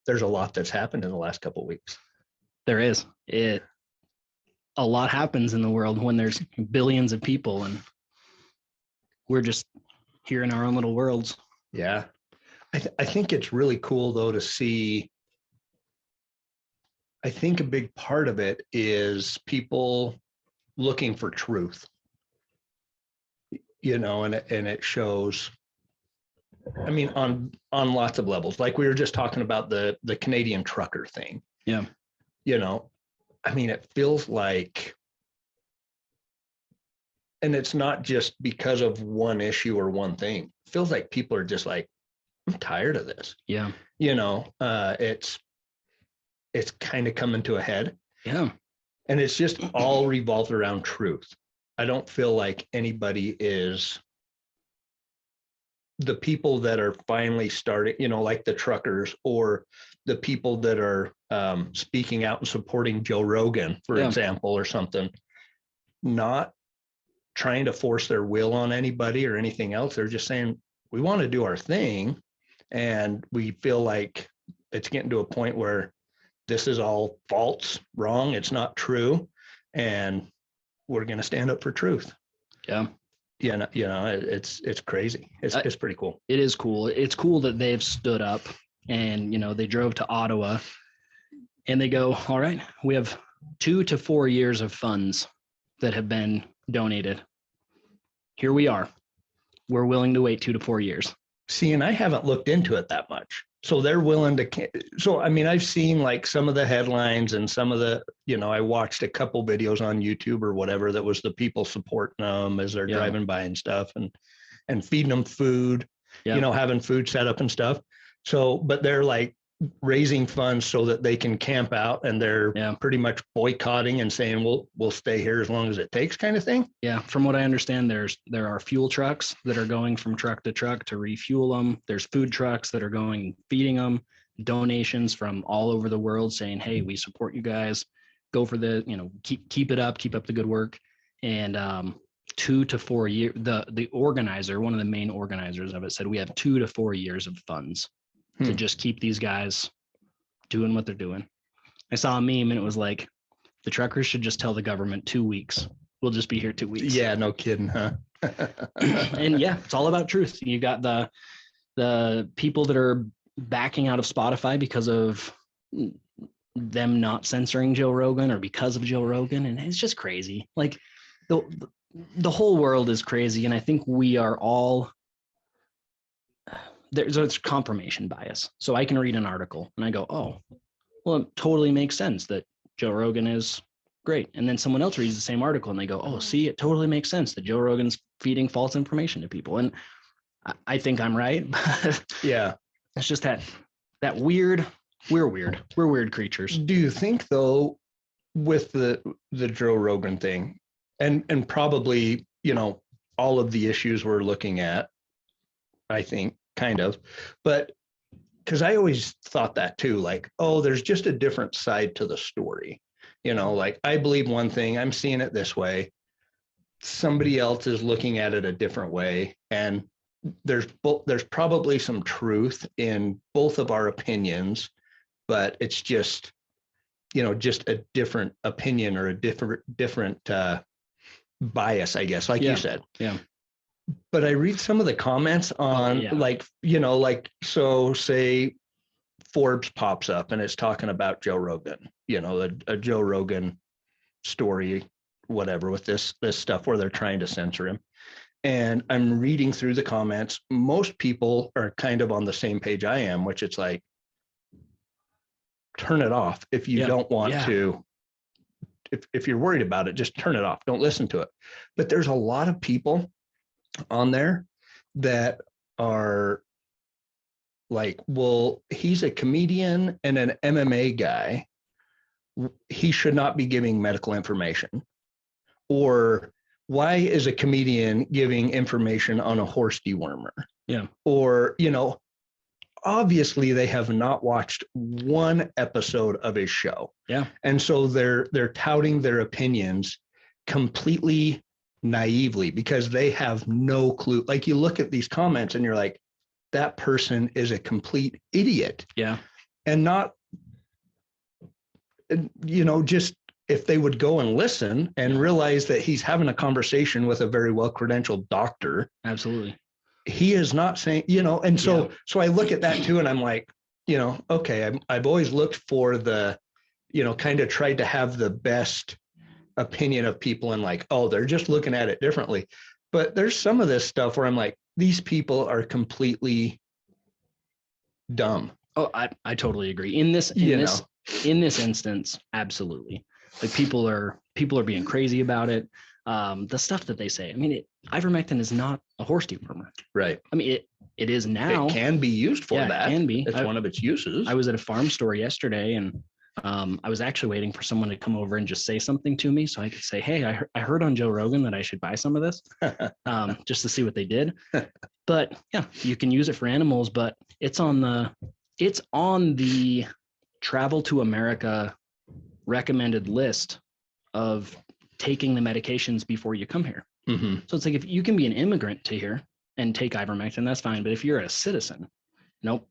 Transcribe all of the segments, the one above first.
there's a lot that's happened in the last couple of weeks. There is. A lot happens in the world when there's billions of people and we're just here in our own little worlds. Yeah. I think it's really cool though to see. I think a big part of it is people looking for truth, and it shows, I mean, on lots of levels. Like we were just talking about the Canadian trucker thing. Yeah. I mean, it feels like, and it's not just because of one issue or one thing. It feels like people are just like, I'm tired of this. Yeah. It's kind of coming to a head. Yeah. And it's just all revolved around truth. I don't feel like anybody is, the people that are finally starting, like the truckers or the people that are speaking out and supporting Joe Rogan, for example, or something, not trying to force their will on anybody or anything else. They're just saying, we want to do our thing. And we feel like it's getting to a point where this is all false, wrong. It's not true. And we're going to stand up for truth. Yeah. It's crazy. It's pretty cool. It is cool. It's cool that they've stood up and, they drove to Ottawa and they go, all right, we have 2 to 4 years of funds that have been donated. Here we are. We're willing to wait 2 to 4 years. See, and I haven't looked into it that much. So they're willing to, so, I mean, I've seen like some of the headlines and some of the, I watched a couple videos on YouTube or whatever that was the people supporting them as they're driving by and stuff and feeding them food, having food set up and stuff. So, but they're like raising funds so that they can camp out and they're pretty much boycotting and saying, we'll stay here as long as it takes, kind of thing. Yeah. From what I understand, there are fuel trucks that are going from truck to truck to refuel them. There's food trucks that are going, feeding them, donations from all over the world saying, hey, we support you guys, go for the, keep it up, keep up the good work. And 2 to 4 years, the organizer, one of the main organizers of it said, we have 2 to 4 years of funds to just keep these guys doing what they're doing. I saw a meme and it was like, the truckers should just tell the government 2 weeks. We'll just be here 2 weeks. Yeah, no kidding, huh? And yeah, it's all about truth. You got the people that are backing out of Spotify because of them not censoring Joe Rogan or because of Joe Rogan. And it's just crazy. Like the whole world is crazy. And I think we are all, there's confirmation bias. So I can read an article and I go, oh, well, it totally makes sense that Joe Rogan is great. And then someone else reads the same article and they go, oh, see, it totally makes sense that Joe Rogan's feeding false information to people. And I think I'm right. Yeah. It's just that weird, we're weird creatures. Do you think though, with the Joe Rogan thing and probably, all of the issues we're looking at, I think kind of, but because I always thought that too, like, oh, there's just a different side to the story. Like I believe one thing, I'm seeing it this way. Somebody else is looking at it a different way. And there's probably some truth in both of our opinions, but it's just, just a different opinion or a different bias, I guess, like you said. Yeah. But I read some of the comments on so say Forbes pops up and it's talking about Joe Rogan, a Joe Rogan story, whatever, with this stuff where they're trying to censor him. And I'm reading through the comments. Most people are kind of on the same page I am, which it's like, turn it off. If you don't want to, if you're worried about it, just turn it off. Don't listen to it. But there's a lot of people on there that are like, well, he's a comedian and an MMA guy. He should not be giving medical information. Or why is a comedian giving information on a horse dewormer? Yeah. Or, obviously they have not watched one episode of his show. Yeah. And so they're touting their opinions completely naively because they have no clue. Like you look at these comments and you're like, that person is a complete idiot. Yeah. and not, just if they would go and listen and realize that he's having a conversation with a very well-credentialed doctor. Absolutely. He is not saying, and so I look at that too, and I'm like, okay, I've always looked for the, kind of tried to have the best opinion of people, and like, oh, they're just looking at it differently. But there's some of this stuff where I'm like, these people are completely dumb. Oh, I totally agree. In this instance, absolutely. Like people are being crazy about it. The stuff that they say. I mean, ivermectin is not a horse dewormer. Right. I mean, it is now. It can be used for that. It can be. It's one of its uses. I was at a farm store yesterday, and I was actually waiting for someone to come over and just say something to me so I could say, hey, I heard on Joe Rogan that I should buy some of this, just to see what they did. But yeah, you can use it for animals, but it's on the Travel to America recommended list of taking the medications before you come here. Mm-hmm. So it's like, if you can be an immigrant to here and take ivermectin, that's fine. But if you're a citizen, nope.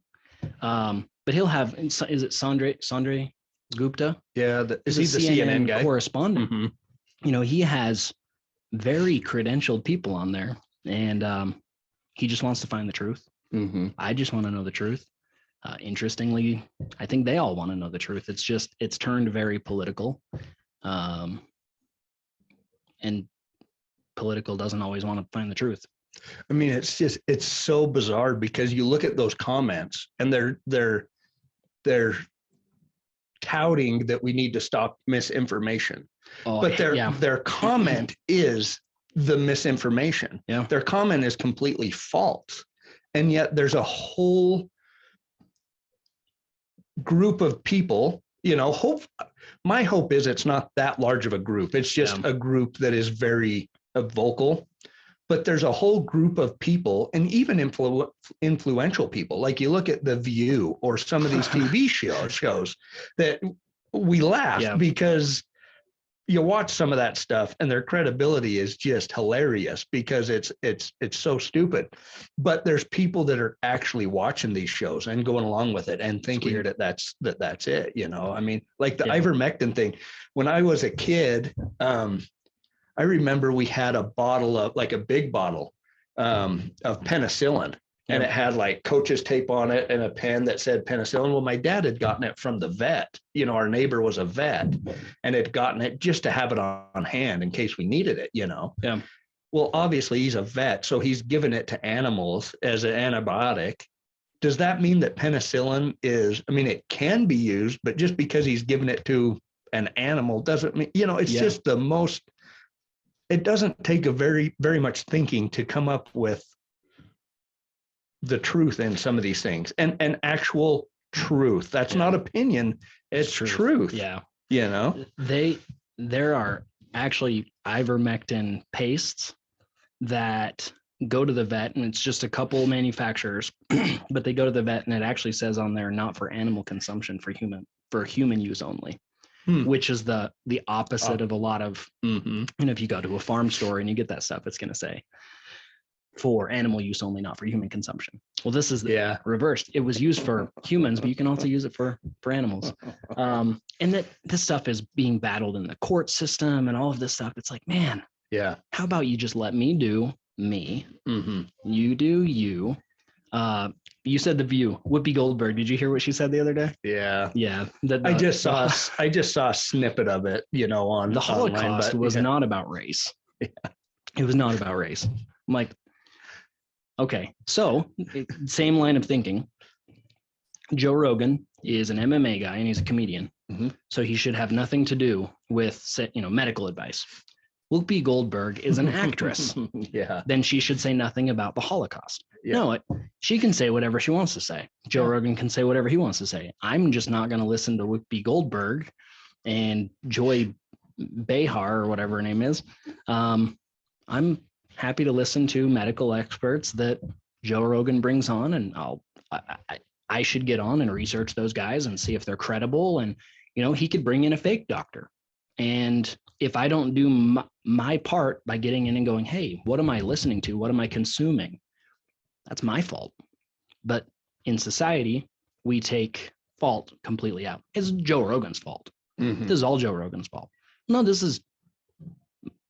But he'll have, is it Sanjay Gupta? Yeah. Is he the CNN guy? Correspondent. Mm-hmm. He has very credentialed people on there, and he just wants to find the truth. Mm-hmm. I just want to know the truth. Interestingly, I think they all want to know the truth. It's turned very political. And political doesn't always want to find the truth. I mean, it's so bizarre because you look at those comments and they're touting that we need to stop misinformation. But their comment is the misinformation. Yeah. Their comment is completely false. And yet there's a whole group of people, my hope is it's not that large of a group. It's just a group that is very vocal, but there's a whole group of people, and even influential people. Like you look at The View or some of these TV shows that we laugh because you watch some of that stuff and their credibility is just hilarious because it's so stupid. But there's people that are actually watching these shows and going along with it and thinking that that's it. I mean, like the ivermectin thing. When I was a kid, I remember we had a bottle of, like a big bottle of penicillin. And it had like coach's tape on it and a pen that said penicillin. Well, my dad had gotten it from the vet. Our neighbor was a vet and had gotten it just to have it on hand in case we needed it, Yeah. Well, obviously he's a vet, so he's given it to animals as an antibiotic. Does that mean that penicillin it can be used, but just because he's given it to an animal doesn't mean, it's just it doesn't take a very, very much thinking to come up with the truth in some of these things and actual truth. That's not opinion. It's truth. Yeah. There are actually ivermectin pastes that go to the vet, and it's just a couple manufacturers, but they go to the vet and it actually says on there, not for animal consumption, for human use only, which is the opposite of a lot of, if you go to a farm store and you get that stuff, it's going to say for animal use only, not for human consumption. Well, this is reversed. It was used for humans, but you can also use it for animals. And that this stuff is being battled in the court system and all of this stuff. It's like, man, how about you just let me do me? You do you. You said The View. Whoopi Goldberg. Did you hear what she said the other day? Yeah. I just saw a snippet of it, on the Holocaust online, but, was not about race. It was not about race. I'm like, okay, so same line of thinking. Joe Rogan is an MMA guy and he's a comedian, so he should have nothing to do with medical advice. Whoopi Goldberg is an actress. Then she should say nothing about the Holocaust. No, she can say whatever she wants to say. Joe Rogan can say whatever he wants to say. I'm just not going to listen to Whoopi Goldberg and Joy Behar or whatever her name is. I'm happy to listen to medical experts that Joe Rogan brings on, and I should get on and research those guys and see if they're credible. And, he could bring in a fake doctor. And if I don't do my part by getting in and going, hey, what am I listening to? What am I consuming? That's my fault. But in society, we take fault completely out. It's Joe Rogan's fault. Mhm. This is all Joe Rogan's fault. No, this is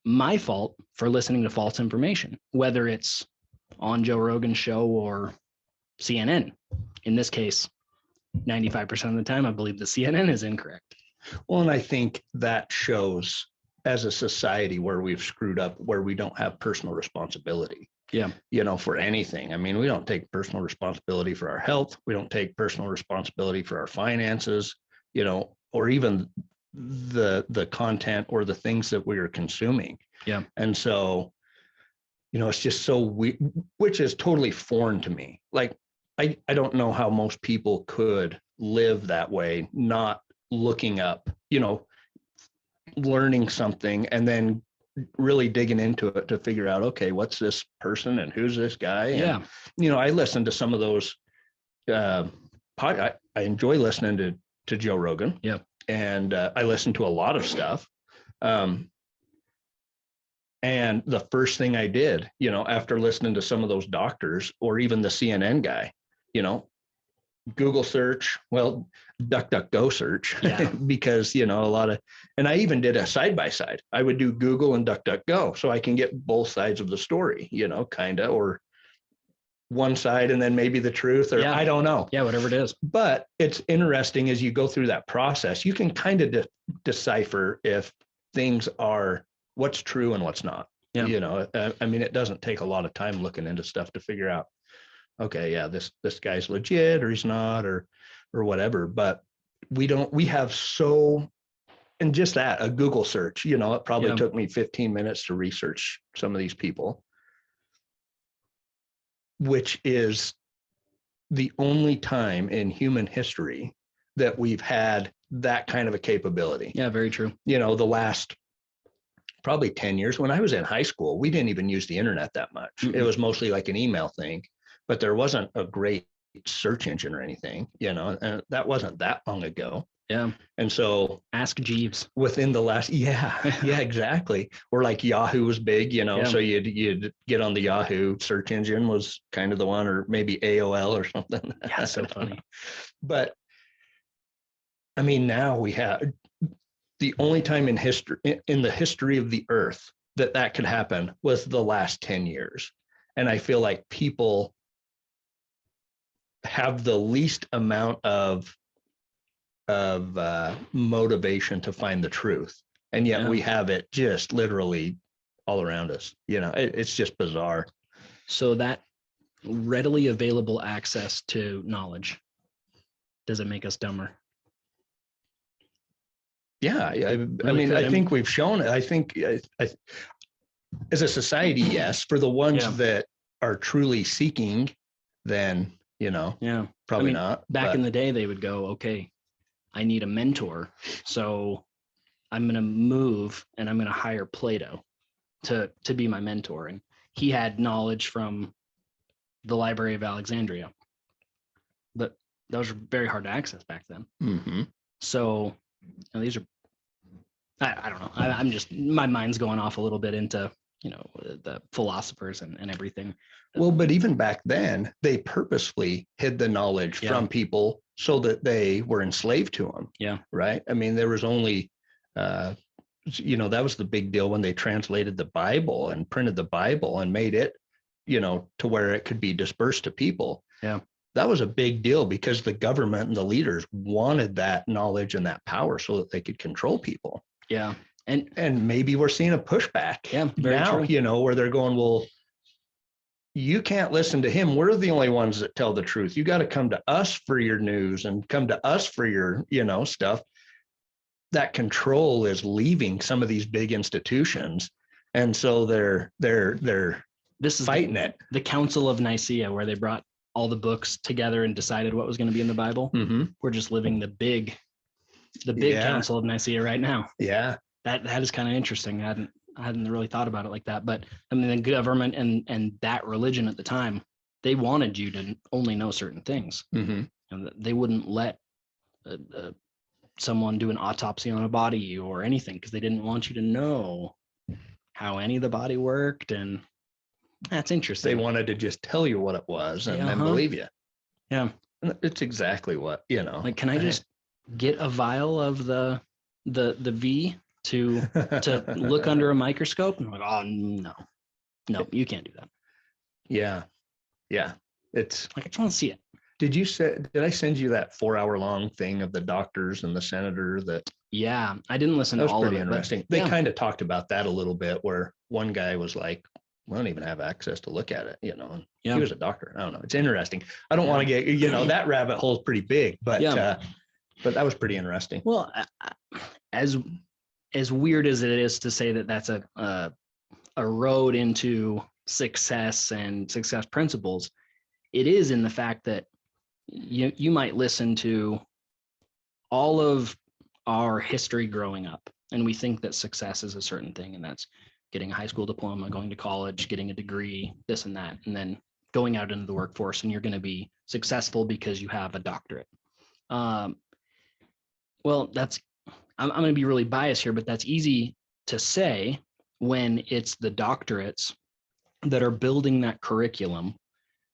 my fault for listening to false information, whether it's on Joe Rogan's show or CNN. In this case, 95% of the time, I believe the CNN is incorrect. Well, and I think that shows as a society where we've screwed up, where we don't have personal responsibility. Yeah. For anything. I mean, we don't take personal responsibility for our health. We don't take personal responsibility for our finances, or even the content or the things that we are consuming. Yeah. And so, it's just so which is totally foreign to me. Like, I don't know how most people could live that way, not looking up, learning something and then really digging into it to figure out, okay, what's this person and who's this guy? And, Yeah. I listen to some of those, I enjoy listening to Joe Rogan. Yeah. And I listen to a lot of stuff. And the first thing I did, after listening to some of those doctors or even the CNN guy, Google search, well, DuckDuckGo search, Yeah. because, a lot of, and I even did a side by side. I would do Google and DuckDuckGo so I can get both sides of the story, kind of, or one side and then maybe the truth, or Yeah. I don't know. Yeah, whatever it is. But it's interesting as you go through that process, you can kind of decipher if things are what's true and what's not. Yeah. I mean, it doesn't take a lot of time looking into stuff to figure out, okay, yeah, this guy's legit or he's not, or whatever. But we have so, and just that, a Google search, it probably took me 15 minutes to research some of these people, which is the only time in human history that we've had that kind of a capability. Yeah, very true. The last probably 10 years. When I was in high school, we didn't even use the internet that much. Mm-mm. It was mostly like an email thing, but there wasn't a great search engine or anything, and that wasn't that long ago. Yeah. And so Ask Jeeves. within the last, yeah, exactly. Or like Yahoo was big, so you'd get on the Yahoo search engine was kind of the one, or maybe AOL or something. Yeah, so funny. But I mean, now we have the only time in history, in the history of the earth, that could happen was the last 10 years. And I feel like people have the least amount of motivation to find the truth. And yet we have it just literally all around us. It's just bizarre. So that readily available access to knowledge, does it make us dumber? Yeah. I mean, I think we've shown it. I think as a society, yes, for the ones that are truly seeking, then, probably not. Back in the day, they would go, okay, I need a mentor. So I'm going to move and I'm going to hire Plato to be my mentor. And he had knowledge from the Library of Alexandria, but those were very hard to access back then. Mm-hmm. So these are, I don't know. I'm just, my mind's going off a little bit into, the philosophers and everything. Well, but even back then, they purposefully hid the knowledge from people so that they were enslaved to them. Yeah. Right. I mean, there was only, that was the big deal when they translated the Bible and printed the Bible and made it, to where it could be dispersed to people. Yeah. That was a big deal because the government and the leaders wanted that knowledge and that power so that they could control people. Yeah. And maybe we're seeing a pushback now, true. Where they're going, well, you can't listen to him. We're the only ones that tell the truth. You got to come to us for your news and come to us for your, stuff. That control is leaving some of these big institutions. And so they're this is fighting it. The Council of Nicaea, where they brought all the books together and decided what was going to be in the Bible. Mm-hmm. We're just living the big Council of Nicaea right now. Yeah. That is kind of interesting. I hadn't really thought about it like that, but I mean, the government and that religion at the time, they wanted you to only know certain things. Mm-hmm. And they wouldn't let someone do an autopsy on a body or anything because they didn't want you to know how any of the body worked. And that's interesting. They wanted to just tell you what it was and then believe you. Yeah. It's exactly what, Like, can I just get a vial of the V to look under a microscope? And I'm like, oh no, you can't do that. Yeah. Yeah. It's Like, I just want to see it. did I send you that 4-hour long thing of the doctors and the senator that Yeah, I didn't listen that to was all of pretty it, interesting. but They yeah, kind of talked about that a little bit where one guy was like, we don't even have access to look at it, and yeah, he was a doctor. I don't know. It's interesting. I don't Yeah. want to get, that rabbit hole is pretty big, but Yeah. but that was pretty interesting. Well, as weird as it is to say that that's a road into success and success principles, it is in the fact that you might listen to all of our history growing up, and we think that success is a certain thing, and that's getting a high school diploma, going to college, getting a degree, this and that, and then going out into the workforce, and you're going to be successful because you have a doctorate. Well, I'm going to be really biased here, but that's easy to say when it's the doctorates that are building that curriculum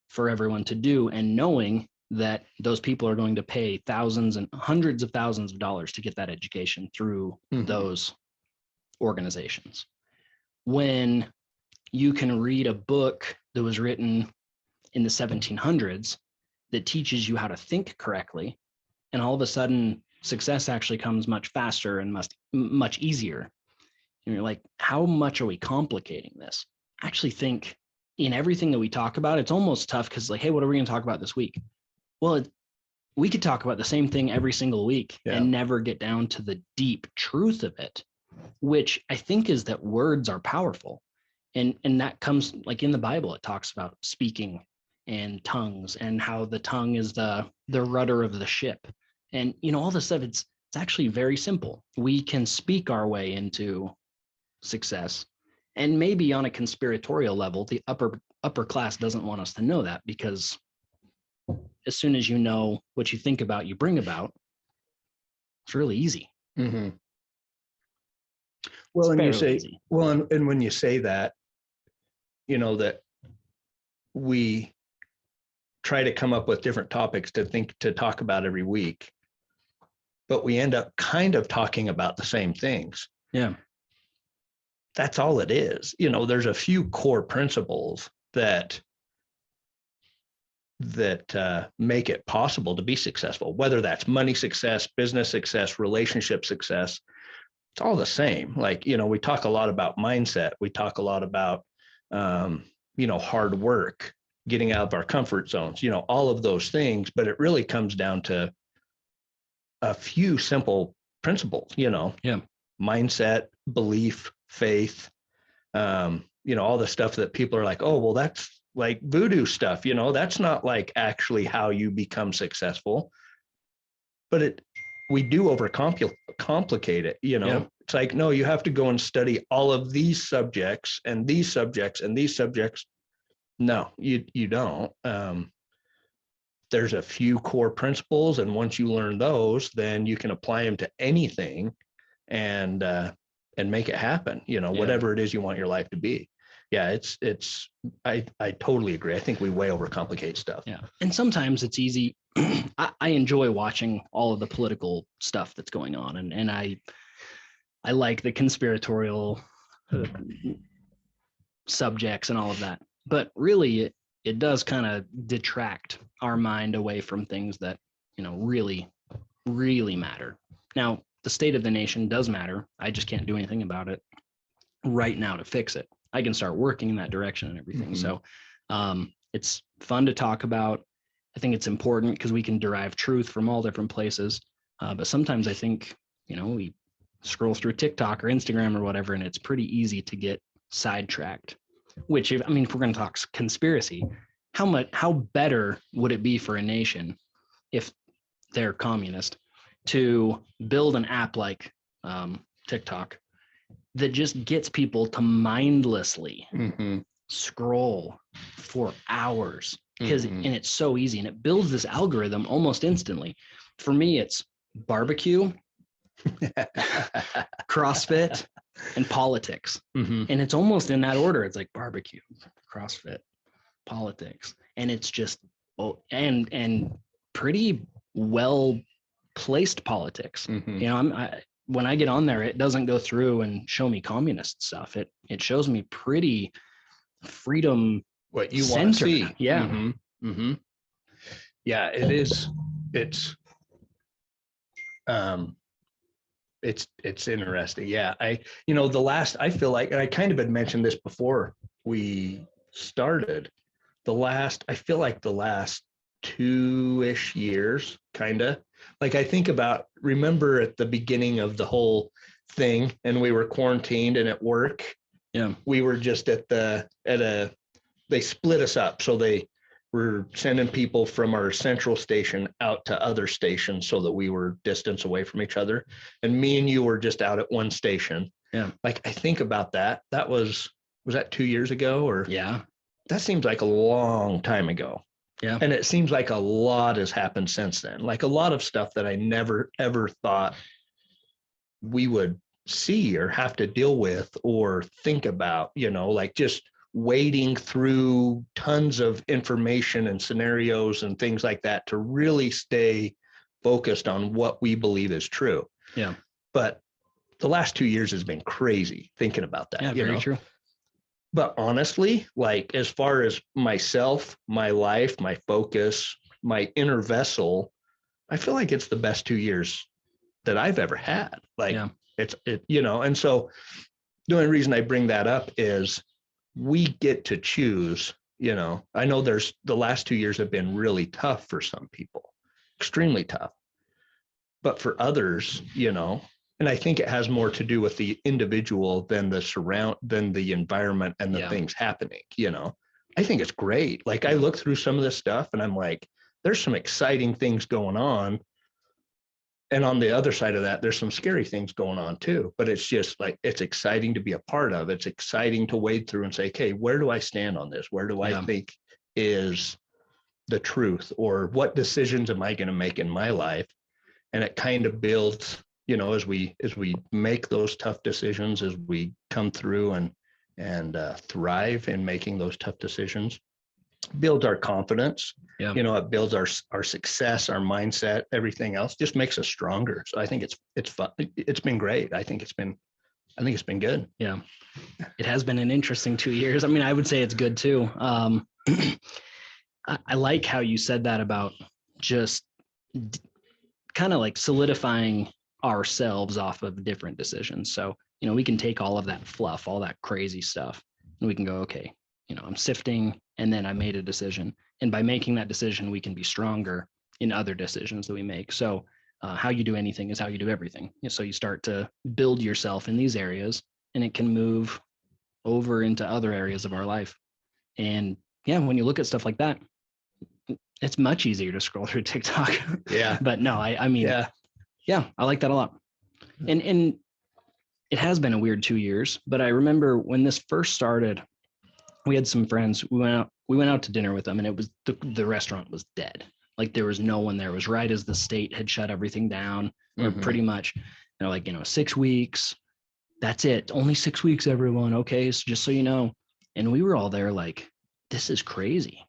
for everyone to do, and knowing that those people are going to pay thousands and hundreds of thousands of dollars to get that education through those organizations. When you can read a book that was written in the 1700s that teaches you how to think correctly, and all of a sudden success actually comes much faster and much easier. And you're like, how much are we complicating this? I actually think in everything that we talk about, it's almost tough because, like, hey, what are we going to talk about this week? Well, we could talk about the same thing every single week and never get down to the deep truth of it, which I think is that words are powerful. And that comes, like, in the Bible, it talks about speaking and tongues and how the tongue is the rudder of the ship. And, all this stuff, it's actually very simple. We can speak our way into success. And maybe on a conspiratorial level, the upper class doesn't want us to know that, because as soon as you know what you think about, you bring about, it's really easy. Mm-hmm. Well, and you say, Easy. well, and when you say that, that we try to come up with different topics to talk about every week, but we end up kind of talking about the same things. Yeah. That's all it is. There's a few core principles that make it possible to be successful, whether that's money success, business success, relationship success. It's all the same. Like, we talk a lot about mindset. We talk a lot about, hard work, getting out of our comfort zones, all of those things, but it really comes down to a few simple principles, mindset, belief, faith, all the stuff that people are like, oh, well, that's like voodoo stuff, that's not like actually how you become successful, but we do overcomplicate it, It's like, no, you have to go and study all of these subjects and these subjects and these subjects. No, you don't. There's a few core principles, and once you learn those, then you can apply them to anything and make it happen, whatever it is you want your life to be. Yeah, I totally agree. I think we way overcomplicate stuff. Yeah. And sometimes it's easy. I enjoy watching all of the political stuff that's going on. And I like the conspiratorial subjects and all of that. But really, it does kind of detract our mind away from things that, really, really matter. Now, the state of the nation does matter. I just can't do anything about it right now to fix it. I can start working in that direction and everything. So it's fun to talk about. I think it's important because we can derive truth from all different places. But sometimes I think, we scroll through TikTok or Instagram or whatever, and it's pretty easy to get sidetracked. Which, if we're going to talk conspiracy, how better would it be for a nation if they're communist to build an app like TikTok that just gets people to mindlessly scroll for hours, because and it's so easy, and it builds this algorithm almost instantly. For me, it's barbecue, CrossFit, and politics. And it's almost in that order. It's like barbecue, CrossFit, politics, and it's just and pretty well placed politics. Mhm. You know, when I get on there, it doesn't go through and show me communist stuff. It shows me pretty freedom What you want to centered. see. Yeah. Yeah, it is. It's um it's interesting. Yeah. I feel like, and I kind of had mentioned this before we started, I feel like the last 2-ish years, kind of like I think about, remember at the beginning of the whole thing and we were quarantined and at work, Yeah. we were just they split us up. So they were sending people from our central station out to other stations so that we were distance away from each other. And me and you were just out at one station. Yeah. Like I think about that. That was that 2 years ago? Or Yeah. that seems like a long time ago. Yeah. And it seems like a lot has happened since then. Like a lot of stuff that I never ever thought we would see or have to deal with or think about, like just wading through tons of information and scenarios and things like that to really stay focused on what we believe is true. Yeah. But the last 2 years has been crazy thinking about that. Yeah, very true. But honestly, like as far as myself, my life, my focus, my inner vessel, I feel like it's the best 2 years that I've ever had. Like and so the only reason I bring that up is we get to choose. I know the last 2 years have been really tough for some people, extremely tough, but for others, and I think it has more to do with the individual than the environment and the things happening. I think it's great. Like I look through some of this stuff and I'm like, there's some exciting things going on. And on the other side of that, there's some scary things going on too, but it's just like, it's exciting to be a part of. It's exciting to wade through and say, okay, where do I stand on this? Where do I think is the truth, or what decisions am I going to make in my life? And it kind of builds, as we make those tough decisions, as we come through and thrive in making those tough decisions, builds our confidence. Yeah. It builds our success, our mindset, everything else just makes us stronger. So I think it's fun. It's been great. I think it's been good. Yeah. It has been an interesting 2 years. I mean, I would say it's good too. I like how you said that about just kind of like solidifying ourselves off of different decisions. So, we can take all of that fluff, all that crazy stuff, and we can go, okay, I'm sifting, and then I made a decision. And by making that decision, we can be stronger in other decisions that we make. So how you do anything is how you do everything. So you start to build yourself in these areas, and it can move over into other areas of our life. And yeah, when you look at stuff like that, it's much easier to scroll through TikTok. Yeah. But no, I mean, yeah, I like that a lot. And it has been a weird 2 years, but I remember when this first started, we had some friends. We went out to dinner with them, and it was the restaurant was dead. Like there was no one there. It was right as the state had shut everything down, or pretty much. They're like, 6 weeks. That's it. Only 6 weeks, everyone. Okay, so just so you know. And we were all there like, this is crazy.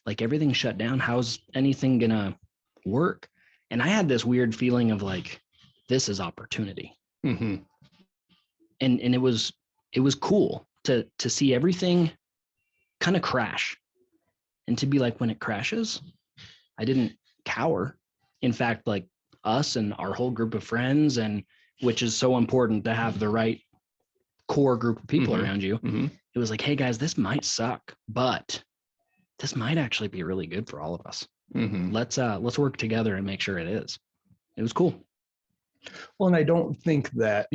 Like everything's shut down. How's anything gonna work? And I had this weird feeling of like, this is opportunity. Mm-hmm. And it was cool to see everything kind of crash, and to be like, when it crashes, I didn't cower. In fact, like us and our whole group of friends, and which is so important to have the right core group of people around you. It was like, hey guys, this might suck, but this might actually be really good for all of us. Let's work together and make sure it is. It was cool. Well, and I don't think that,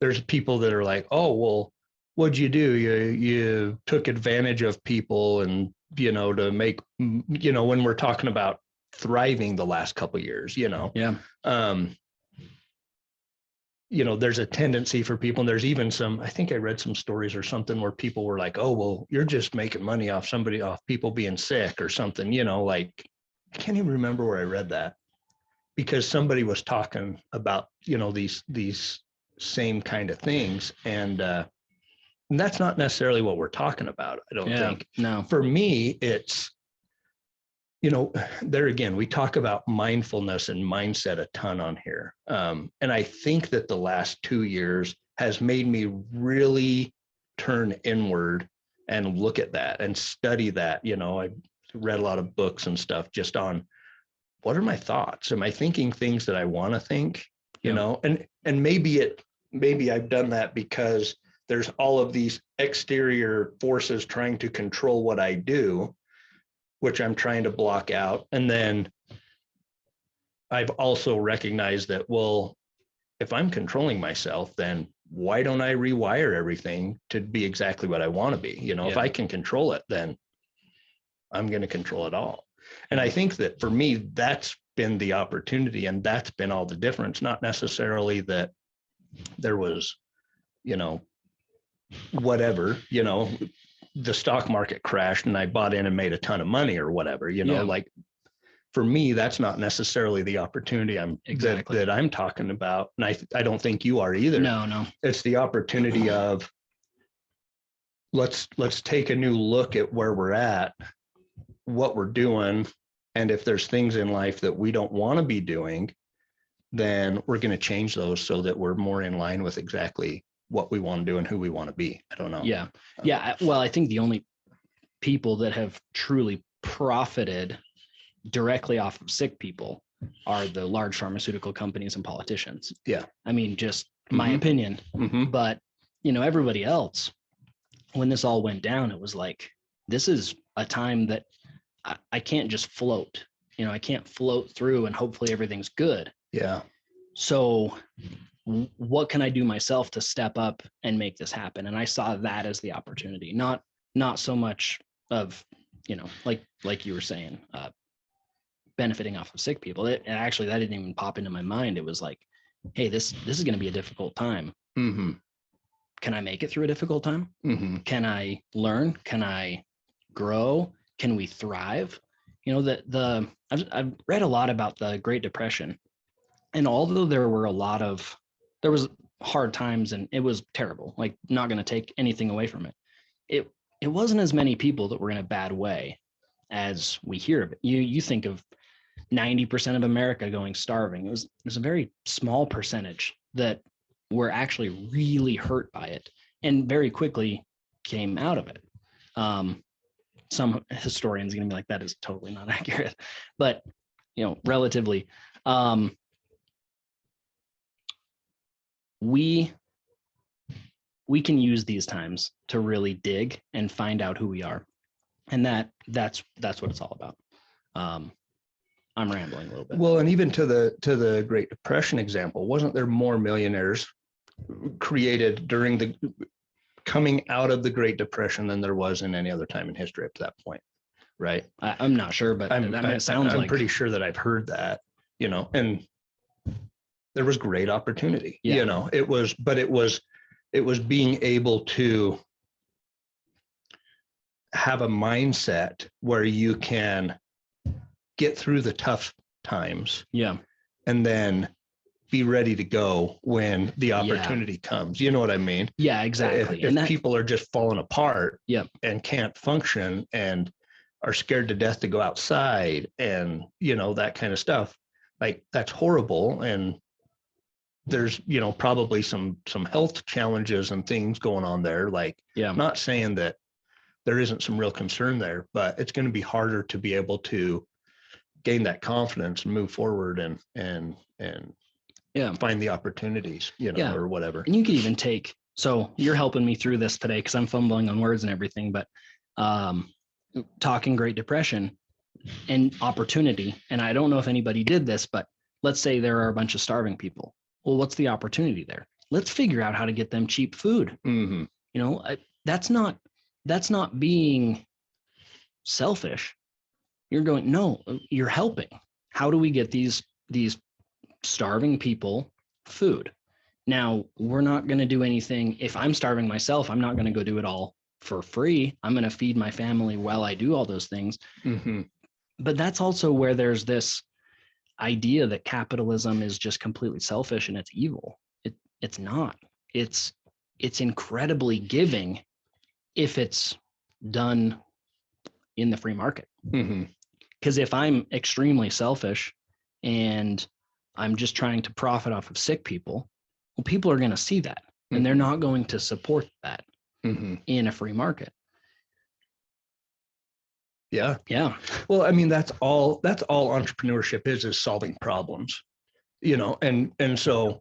there's people that are like, oh, well, what'd you do? You took advantage of people, and, to make, when we're talking about thriving the last couple of years, there's a tendency for people, and there's even I think I read some stories or something where people were like, oh, well, you're just making money off people being sick or something, like, I can't even remember where I read that, because somebody was talking about, these same kind of things. And that's not necessarily what we're talking about, I don't think. No. For me, it's, there again, we talk about mindfulness and mindset a ton on here. And I think that the last 2 years has made me really turn inward and look at that and study that. I read a lot of books and stuff just on what are my thoughts? Am I thinking things that I want to think? And maybe I've done that because there's all of these exterior forces trying to control what I do, which I'm trying to block out. And then I've also recognized that, well, if I'm controlling myself, then why don't I rewire everything to be exactly what I want to be? If I can control it, then I'm going to control it all. And I think that for me, that's been the opportunity, and that's been all the difference. Not necessarily that there was, whatever, the stock market crashed and I bought in and made a ton of money or whatever, like for me, that's not necessarily the opportunity that I'm talking about. And I don't think you are either. No. It's the opportunity of let's take a new look at where we're at, what we're doing. And if there's things in life that we don't want to be doing, then we're going to change those so that we're more in line with exactly what we want to do and who we want to be. I don't know. Yeah. Well, I think the only people that have truly profited directly off of sick people are the large pharmaceutical companies and politicians. Yeah. I mean, just my opinion, but everybody else, when this all went down, it was like, this is a time that I can't just float, I can't float through and hopefully everything's good. Yeah. So what can I do myself to step up and make this happen? And I saw that as the opportunity, not so much of, like you were saying, benefiting off of sick people. And actually that didn't even pop into my mind. It was like, hey, this is going to be a difficult time. Mm-hmm. Can I make it through a difficult time? Mm-hmm. Can I learn? Can I grow? Can we thrive? I've read a lot about the Great Depression, and although there was hard times and it was terrible, like not going to take anything away from it. It wasn't as many people that were in a bad way as we hear of it. You think of 90% of America going starving. It was a very small percentage that were actually really hurt by it and very quickly came out of it. Some historians are going to be like, that is totally not accurate, but relatively, we can use these times to really dig and find out who we are. And that's what it's all about. I'm rambling a little bit. Well, and even to the Great Depression example, wasn't there more millionaires created during the coming out of the Great Depression than there was in any other time in history up to that point? Right. I'm not sure, but it sounds like. I'm pretty sure that I've heard that, and there was great opportunity, it was being able to have a mindset where you can get through the tough times. Yeah. And then be ready to go when the opportunity comes. You know what I mean? Yeah, exactly. If people are just falling apart and can't function and are scared to death to go outside and, that kind of stuff, like that's horrible. And there's, probably some health challenges and things going on there. Like, I'm not saying that there isn't some real concern there, but it's going to be harder to be able to gain that confidence and move forward and find the opportunities, or whatever. And you could even so you're helping me through this today because I'm fumbling on words and everything, but talking Great Depression and opportunity. And I don't know if anybody did this, but let's say there are a bunch of starving people. Well, what's the opportunity there? Let's figure out how to get them cheap food. Mm-hmm. That's not being selfish. You're helping. How do we get these starving people food? Now, we're not going to do anything. If I'm starving myself, I'm not going to go do it all for free. I'm going to feed my family while I do all those things. Mm-hmm. But that's also where there's this idea that capitalism is just completely selfish and it's evil. It's not. It's incredibly giving if it's done in the free market. Mm-hmm. Because if I'm extremely selfish and I'm just trying to profit off of sick people, well, people are going to see that and they're not going to support that in a free market. Yeah. Yeah. Well, I mean, that's all entrepreneurship is solving problems, and so,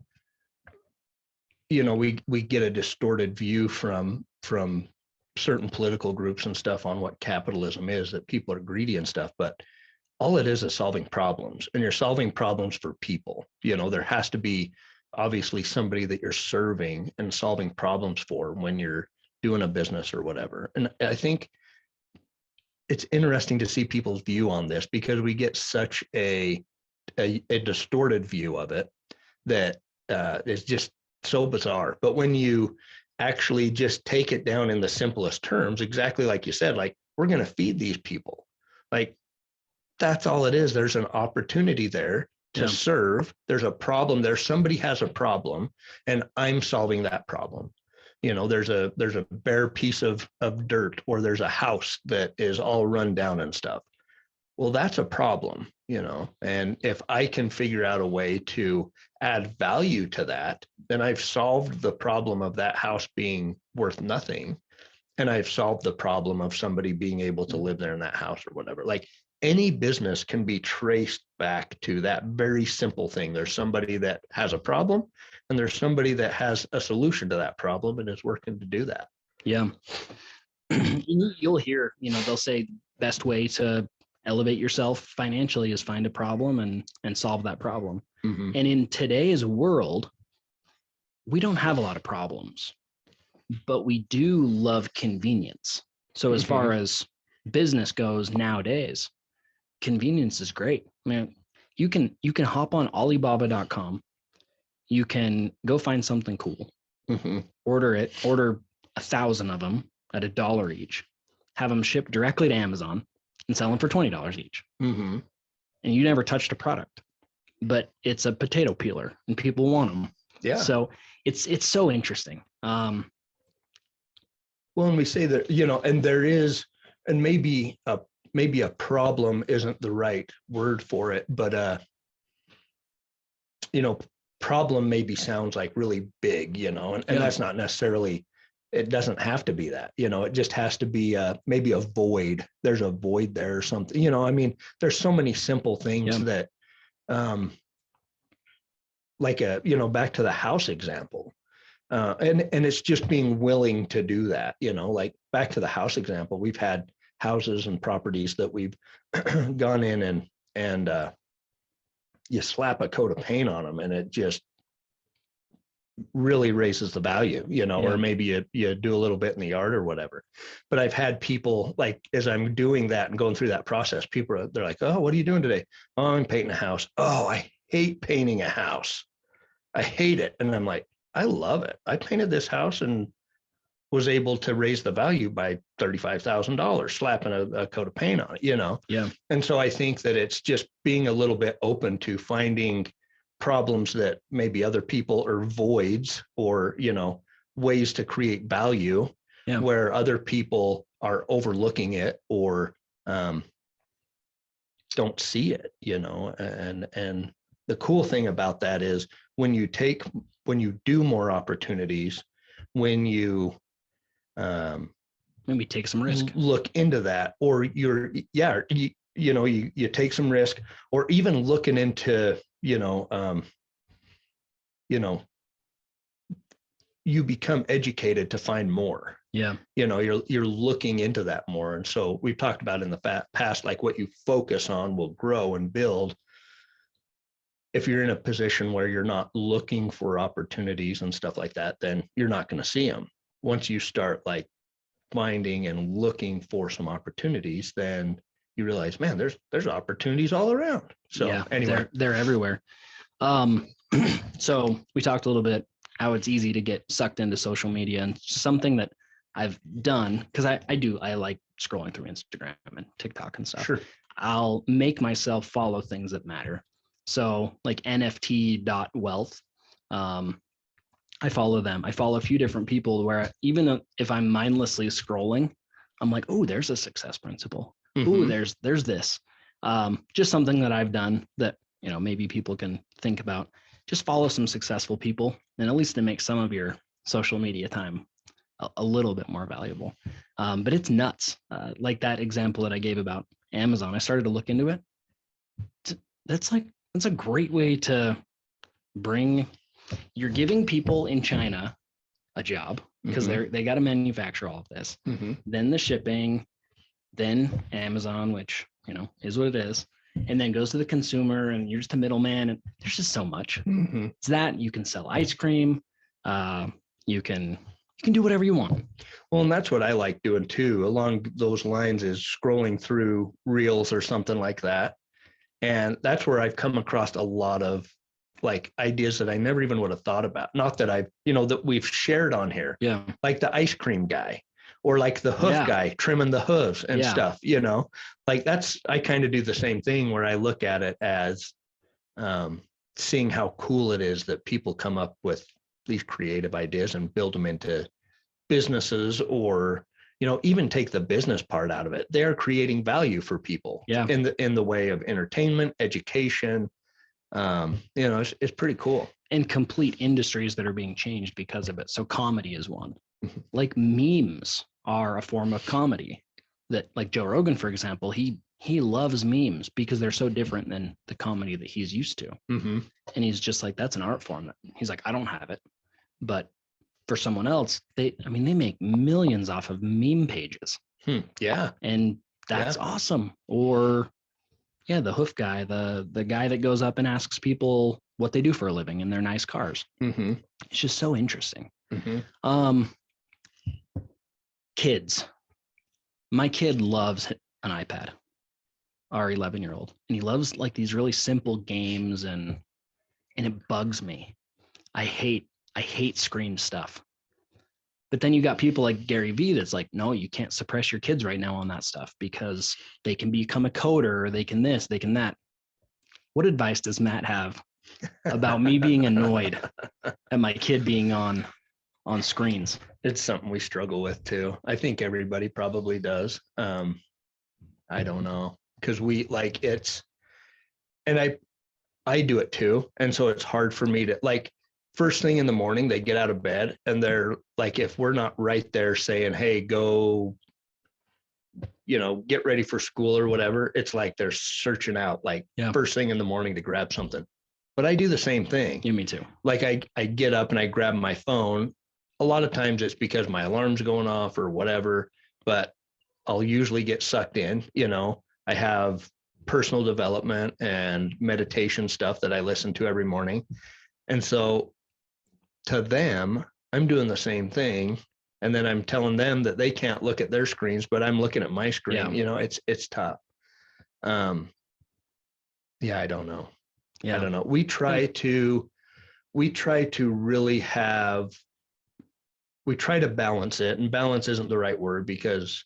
we get a distorted view from certain political groups and stuff on what capitalism is, that people are greedy and stuff, but all it is solving problems, and you're solving problems for people. There has to be obviously somebody that you're serving and solving problems for when you're doing a business or whatever. And I think it's interesting to see people's view on this, because we get such a distorted view of it that is just so bizarre. But when you actually just take it down in the simplest terms, exactly like you said, like, we're going to feed these people, like, that's all it is. There's an opportunity there to serve. There's a problem there. Somebody has a problem and I'm solving that problem. There's a bare piece of dirt, or there's a house that is all run down and stuff. Well, that's a problem, and if I can figure out a way to add value to that, then I've solved the problem of that house being worth nothing. And I've solved the problem of somebody being able to live there in that house or whatever. Like, any business can be traced back to that very simple thing. There's somebody that has a problem, and there's somebody that has a solution to that problem and is working to do that. Yeah. You'll hear, they'll say best way to elevate yourself financially is find a problem and solve that problem. And in today's world, we don't have a lot of problems, but we do love convenience. So as far as business goes nowadays, convenience is great. I mean, you can hop on Alibaba.com. You can go find something cool, order 1,000 of them at $1 each, have them shipped directly to Amazon and sell them for $20 each. And you never touched a product, but it's a potato peeler and people want them. Yeah. So it's so interesting. Well, and we say that, and there is, and maybe a problem isn't the right word for it, but problem maybe sounds like really big, and that's not necessarily, it doesn't have to be that, it just has to be maybe a void. There's a void there or something, I mean, there's so many simple things that, like back to the house example. And it's just being willing to do that, like back to the house example, we've had houses and properties that we've gone in and you slap a coat of paint on them and it just really raises the value, or maybe you do a little bit in the yard or whatever. But I've had people, like, as I'm doing that and going through that process, they're like, oh, what are you doing today? Oh, I'm painting a house. Oh, I hate painting a house. I hate it. And I'm like, I love it. I painted this house and was able to raise the value by $35,000, slapping a coat of paint on it, Yeah. And so I think that it's just being a little bit open to finding problems that maybe other people, or voids, or, ways to create value where other people are overlooking it or don't see it, and the cool thing about that is when you do more opportunities, when you maybe take some risk, look into that, or you take some risk, or even looking into, you become educated to find more. Yeah. You're looking into that more. And so we've talked about in the past, like, what you focus on will grow and build. If you're in a position where you're not looking for opportunities and stuff like that, then you're not going to see them. Once you start like finding and looking for some opportunities, then you realize, man, there's opportunities all around. So anyway, they're everywhere. So we talked a little bit how it's easy to get sucked into social media, and something that I've done, because I like scrolling through Instagram and TikTok and stuff. Sure. I'll make myself follow things that matter. So like NFT.wealth. I follow them. I follow a few different people where even if I'm mindlessly scrolling, I'm like, oh, there's a success principle. Oh, there's this. Just something that I've done that, you know, maybe people can think about. Just follow some successful people, and at least it makes some of your social media time a little bit more valuable. But it's nuts. Like that example that I gave about Amazon, I started to look into it. That's a great way to bring, you're giving people in China a job because they got to manufacture all of this. Then the shipping, then Amazon, which, you know, is what it is, and then goes to the consumer, and you're just a middleman, and there's just so much. It's that you can sell ice cream, you can do whatever you want. Well, and that's what I like doing too, along those lines, is scrolling through reels or something like that. And that's where I've come across a lot of like ideas that I never even would have thought about. Not that I've, you know, that we've shared on here. Yeah. Like the ice cream guy, or like the hoof guy trimming the hooves and stuff, you know, like that's, I kind of do the same thing where I look at it as seeing how cool it is that people come up with these creative ideas and build them into businesses, or, you know, even take the business part out of it. They're creating value for people in the way of entertainment, education. You know, it's pretty cool. And complete industries that are being changed because of it. So comedy is one. Like memes are a form of comedy that, like Joe Rogan, for example, he loves memes because they're so different than the comedy that he's used to. And he's just like, that's an art form. He's like, I don't have it. But for someone else, they make millions off of meme pages. Yeah. And that's awesome. Or the hoof guy, the guy that goes up and asks people what they do for a living in their nice cars. It's just so interesting. Kids. My kid loves an iPad, our 11-year-old, and he loves like these really simple games, and it bugs me. I hate screen stuff. But then you got people like Gary Vee that's like, no, you can't suppress your kids right now on that stuff because they can become a coder, or they can this, they can that. What advice does Matt have about me being annoyed at my kid being on screens? It's something we struggle with too. I think everybody probably does. I don't know, because we like it's, and I do it too. And so it's hard for me to, like, first thing in the morning, they get out of bed and they're like, if we're not right there saying, hey, go, you know, get ready for school or whatever, it's like they're searching out like first thing in the morning to grab something. But I do the same thing. Yeah, me too. Like I get up and I grab my phone. A lot of times it's because my alarm's going off or whatever, but I'll usually get sucked in. You know, I have personal development and meditation stuff that I listen to every morning. And so to them, I'm doing the same thing. And then I'm telling them that they can't look at their screens, but I'm looking at my screen. Yeah. You know, it's tough. I don't know. I don't know. We try to really we try to balance it, and balance isn't the right word because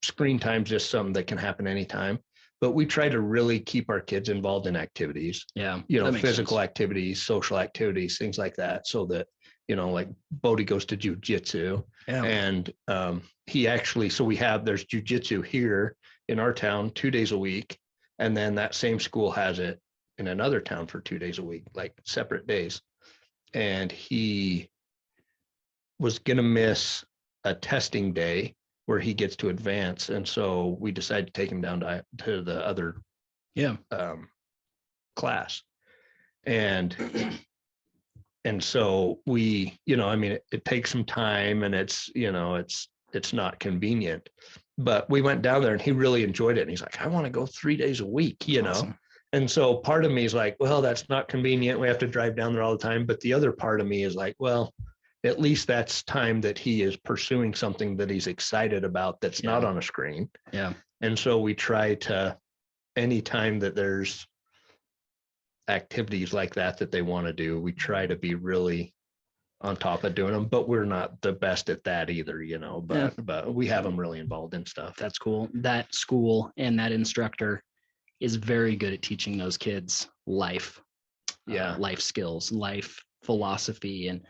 screen time is just something that can happen anytime, but we try to really keep our kids involved in activities, you know, physical activities, social activities, things like that. So that, you know, like Bodie goes to jujitsu and he actually, so there's jujitsu here in our town 2 days a week. And then that same school has it in another town for 2 days a week, like separate days. And he was going to miss a testing day where he gets to advance. And so we decided to take him down to the other class. And so we, you know, I mean, it takes some time and it's, you know, it's not convenient, but we went down there and he really enjoyed it. And he's like, I want to go 3 days a week, you know? And so part of me is like, well, that's not convenient. We have to drive down there all the time. But the other part of me is like, well, at least that's time that he is pursuing something that he's excited about that's not on a screen. Yeah. And so we try to, anytime that there's activities like that they want to do, we try to be really on top of doing them, but we're not the best at that either, you know, but we have them really involved in stuff. That's cool. That school and that instructor is very good at teaching those kids life skills, life philosophy. And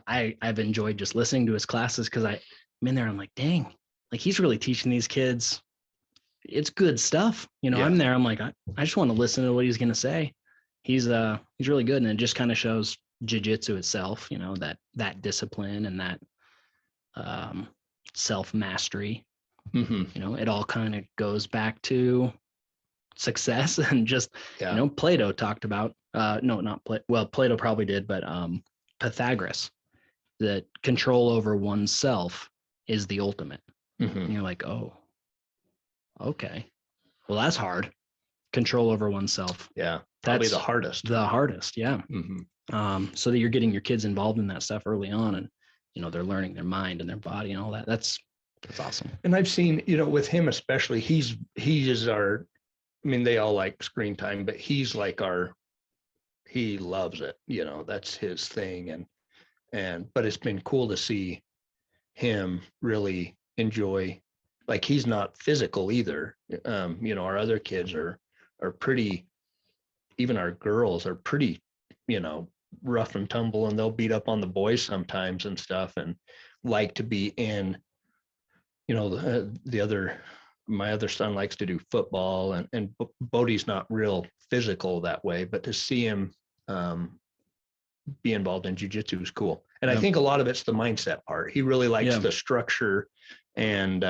I've enjoyed just listening to his classes because I'm in there, I'm like, dang, like he's really teaching these kids it's good stuff. You know, Yeah. I'm there. I'm like, I just want to listen to what he's going to say. He's really good. And it just kind of shows jiu-jitsu itself, you know, that discipline and that self-mastery. Mm-hmm. You know, it all kind of goes back to success and just, Yeah. you know, Plato talked about, no, not Plato. Well, Plato probably did, but Pythagoras, that control over oneself is the ultimate. Mm-hmm. And you're like, oh, okay. Well, that's hard. Control over oneself. Yeah. Probably That's the hardest. The hardest. Yeah. Mm-hmm. So that you're getting your kids involved in that stuff early on, and, you know, they're learning their mind and their body and all that. That's awesome. And I've seen, you know, with him especially, he is our, I mean, they all like screen time, but he's like he loves it, you know, that's his thing. But it's been cool to see him really enjoy, like, he's not physical either. You know, our other kids are pretty, even our girls are pretty, you know, rough and tumble, and they'll beat up on the boys sometimes and stuff, and like to be in, you know, my other son likes to do football, and Bodie's not real physical that way, but to see him be involved in jiu-jitsu is cool. And I think a lot of it's the mindset part. He really likes the structure and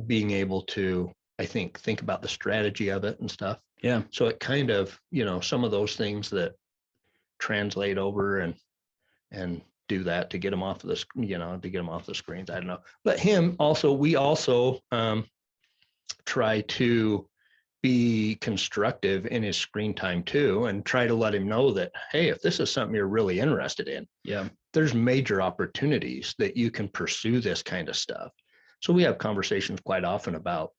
being able to, I think about the strategy of it and stuff. Yeah. So it kind of, you know, some of those things that translate over and do that to get him off of the, you know, to get him off the screens. I don't know. But him also, we also try to be constructive in his screen time too, and try to let him know that, hey, if this is something you're really interested in, there's major opportunities that you can pursue this kind of stuff. So we have conversations quite often about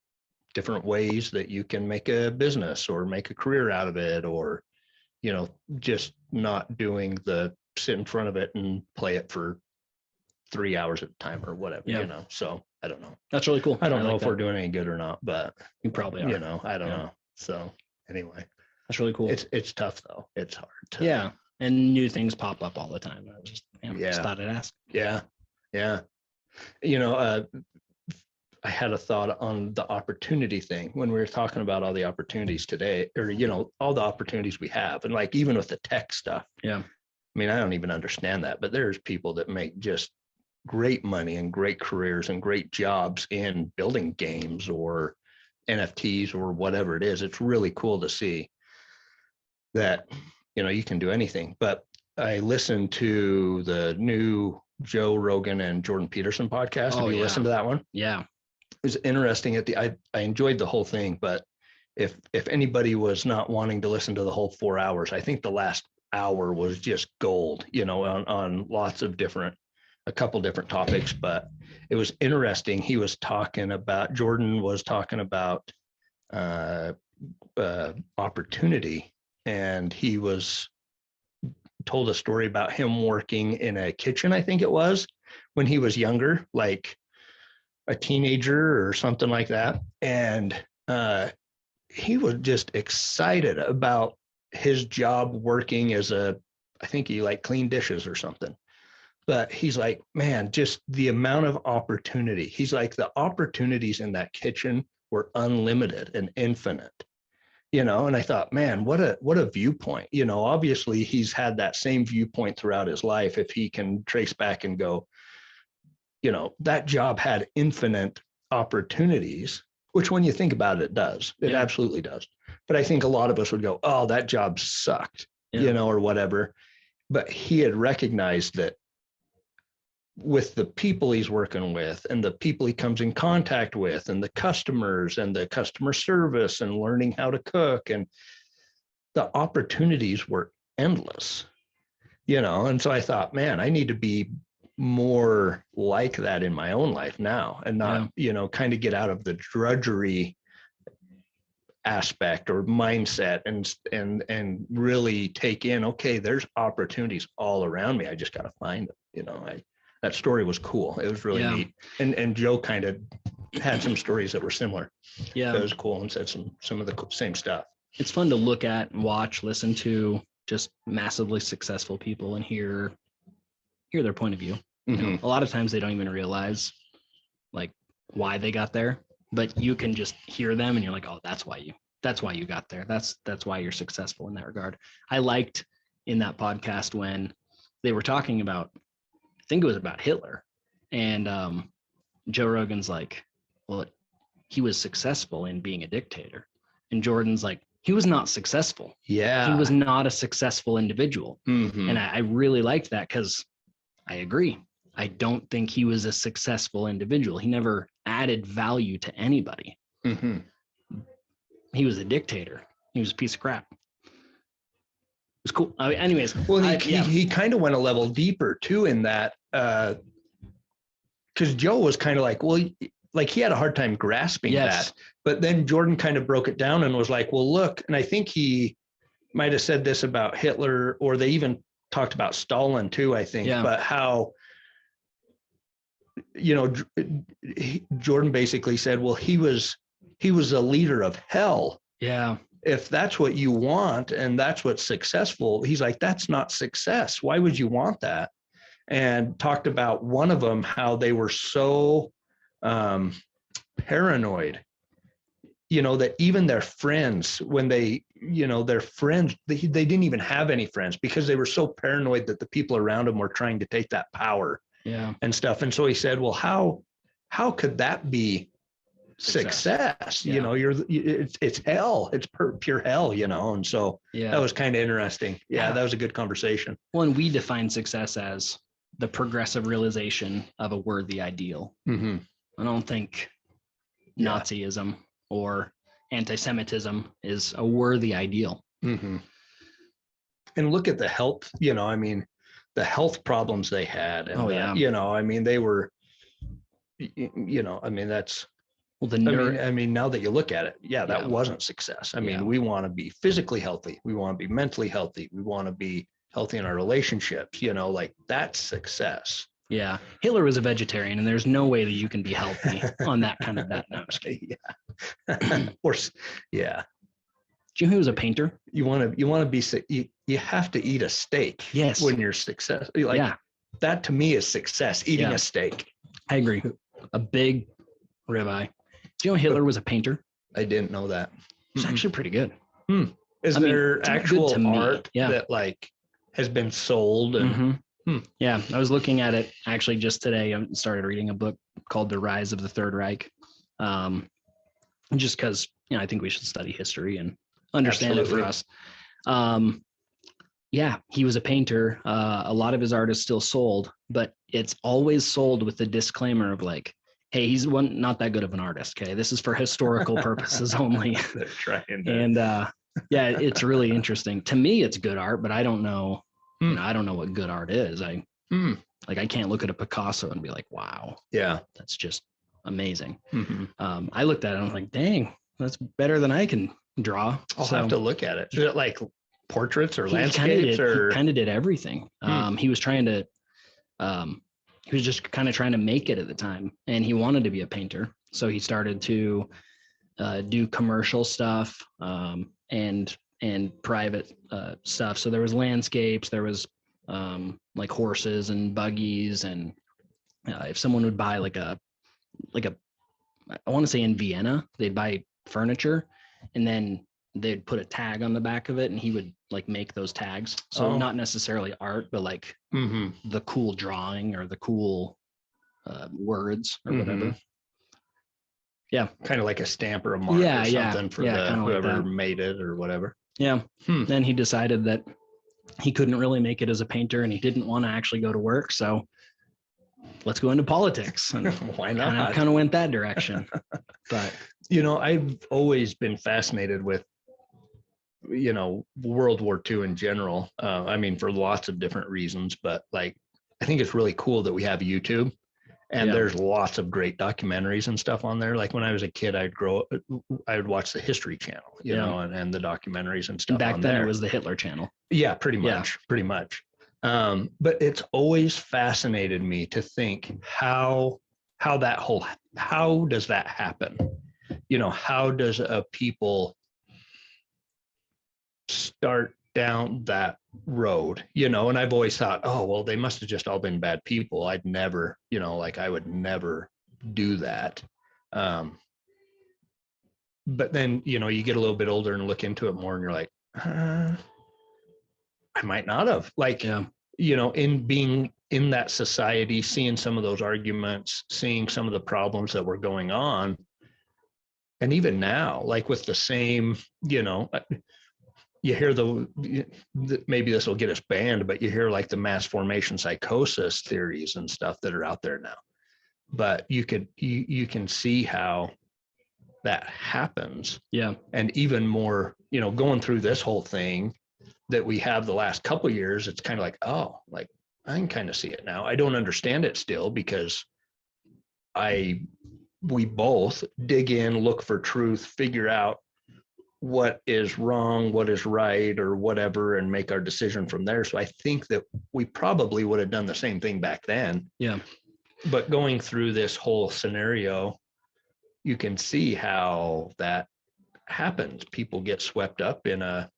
different ways that you can make a business or make a career out of it, or, you know, just not doing the sit in front of it and play it for 3 hours at a time or whatever, you know. So I don't know. That's really cool. I don't know like if that. we're doing any good or not, but you probably are. You know, I don't know. So anyway, that's really cool. It's tough though. It's hard to, and new things pop up all the time. I just thought I'd ask. Yeah. You know, I had a thought on the opportunity thing when we were talking about all the opportunities today, or, you know, all the opportunities we have. And like, even with the tech stuff. Yeah. I mean, I don't even understand that, but there's people that make just great money and great careers and great jobs in building games or NFTs or whatever it is. It's really cool to see that, you know, you can do anything. But I listened to the new Joe Rogan and Jordan Peterson podcast. Have you listened to that one? Yeah. It was interesting. I enjoyed the whole thing, but if anybody was not wanting to listen to the whole 4 hours, I think the last hour was just gold, you know, on lots of a couple different topics, but it was interesting. Jordan was talking about opportunity, and he told a story about him working in a kitchen, I think it was, when he was younger, like a teenager or something like that. And he was just excited about his job working as I think he like cleaned dishes or something. But he's like, man, just the amount of opportunity. He's like, the opportunities in that kitchen were unlimited and infinite, you know? And I thought, man, what a viewpoint, you know. Obviously he's had that same viewpoint throughout his life. If he can trace back and go, you know, that job had infinite opportunities, which when you think about it, it does. It absolutely does. But I think a lot of us would go, oh, that job sucked, you know, or whatever. But he had recognized that with the people he's working with and the people he comes in contact with and the customers and the customer service and learning how to cook, and the opportunities were endless, you know. And so I thought, man, I need to be more like that in my own life now, and not, you know, kind of get out of the drudgery aspect or mindset, and really take in, okay, there's opportunities all around me. I just got to find them, you know. That story was cool. It was really neat. And Joe kind of had some stories that were similar. Yeah. It was cool, and said some of the same stuff. It's fun to look at and watch, listen to just massively successful people and hear their point of view. Mm-hmm. You know, a lot of times they don't even realize like why they got there. but you can just hear them and you're like, oh, that's why you got there. That's why you're successful in that regard. I liked in that podcast when they were talking about, I think it was about Hitler, and Joe Rogan's like, well, he was successful in being a dictator. And Jordan's like, he was not successful. Yeah. He was not a successful individual. Mhm. And I really liked that because I agree. I don't think he was a successful individual. He never added value to anybody. Mhm. He was a dictator. He was a piece of crap. It was cool. Anyways. Well, he kind of went a level deeper too in that, because Joe was kind of like, well, like he had a hard time grasping that. But then Jordan kind of broke it down and was like, well, look, and I think he might have said this about Hitler, or they even talked about Stalin too, I think, but how, Jordan basically said, well, he was a leader of hell. Yeah. If that's what you want and that's what's successful, he's like, that's not success. Why would you want that? And talked about one of them, how they were so paranoid, that even their friends, when they didn't even have any friends because they were so paranoid that the people around them were trying to take that power and stuff. And so he said, well, how could that be success? It's hell. It's pure hell, and so that was kind of interesting. That was a good conversation. Well, and we define success as the progressive realization of a worthy ideal. Mm-hmm. I don't think Nazism or anti-Semitism is a worthy ideal. Mm-hmm. And look at the health, the health problems they had. And they were, that's, well, now that you look at it, that wasn't success. We want to be physically healthy. We want to be mentally healthy. We want to be healthy in our relationships, like that's success. Yeah. Hitler was a vegetarian, and there's no way that you can be healthy on that kind of that. No, Of course. Yeah. Do you know who was a painter? You want to be, you have to eat a steak. Yes. When you're successful. That to me is success, eating a steak. I agree. A big ribeye. Do you know Hitler was a painter? I didn't know that. It's actually pretty good. Is there actual art that has been sold? And Yeah, I was looking at it actually just today. I started reading a book called The Rise of the Third Reich, just because I think we should study history and understand it for us. He was a painter. A lot of his art is still sold, but it's always sold with the disclaimer of like, hey, he's not that good of an artist. Okay, this is for historical purposes only. They're trying to. And it's really interesting. To me, it's good art, but I don't know. I don't know what good art is. I can't look at a Picasso and be like, wow, that's just amazing. I looked at it and I was like, dang, that's better than I can draw. I'll have to look at it. Is it like portraits or landscapes? He kind of did everything. He was trying to, he was just kind of trying to make it at the time, and he wanted to be a painter. So he started to do commercial stuff and private stuff. So there was landscapes, there was like horses and buggies, and if someone would buy like a I want to say in Vienna, they'd buy furniture and then they'd put a tag on the back of it, and he would like make those tags. So not necessarily art, but like the cool drawing or the cool words or whatever. Yeah. Kind of like a stamp or a mark or something for whoever made it or whatever. Yeah. Then he decided that he couldn't really make it as a painter, and he didn't want to actually go to work. So let's go into politics. And why not? Kind of went that direction. But I've always been fascinated with World War II in general. For lots of different reasons, but like I think it's really cool that we have YouTube. And there's lots of great documentaries and stuff on there. Like when I was a kid, I would watch the History Channel, and the documentaries and stuff. Back then, it was the Hitler Channel. Yeah, pretty much. But it's always fascinated me to think how does that happen? How does a people start down that road, and I've always thought, oh, well, they must have just all been bad people. I'd never, I would never do that. but then, you know, you get a little bit older and look into it more and you're like, I might not have, like, Yeah. you know, in being in that society, seeing some of those arguments, seeing some of the problems that were going on. And even now, like with the same, you know, you hear maybe this will get us banned, but you hear like the mass formation psychosis theories and stuff that are out there now. But you can see how that happens. Yeah. And even more, you know, going through this whole thing that we have the last couple of years, it's kind of like, oh, like I can kind of see it now. I don't understand it still because we both dig in, look for truth, figure out what is wrong, what is right, or whatever, and make our decision from there. So I think that we probably would have done the same thing back then. Yeah. But going through this whole scenario, you can see how that happens. People get swept up in a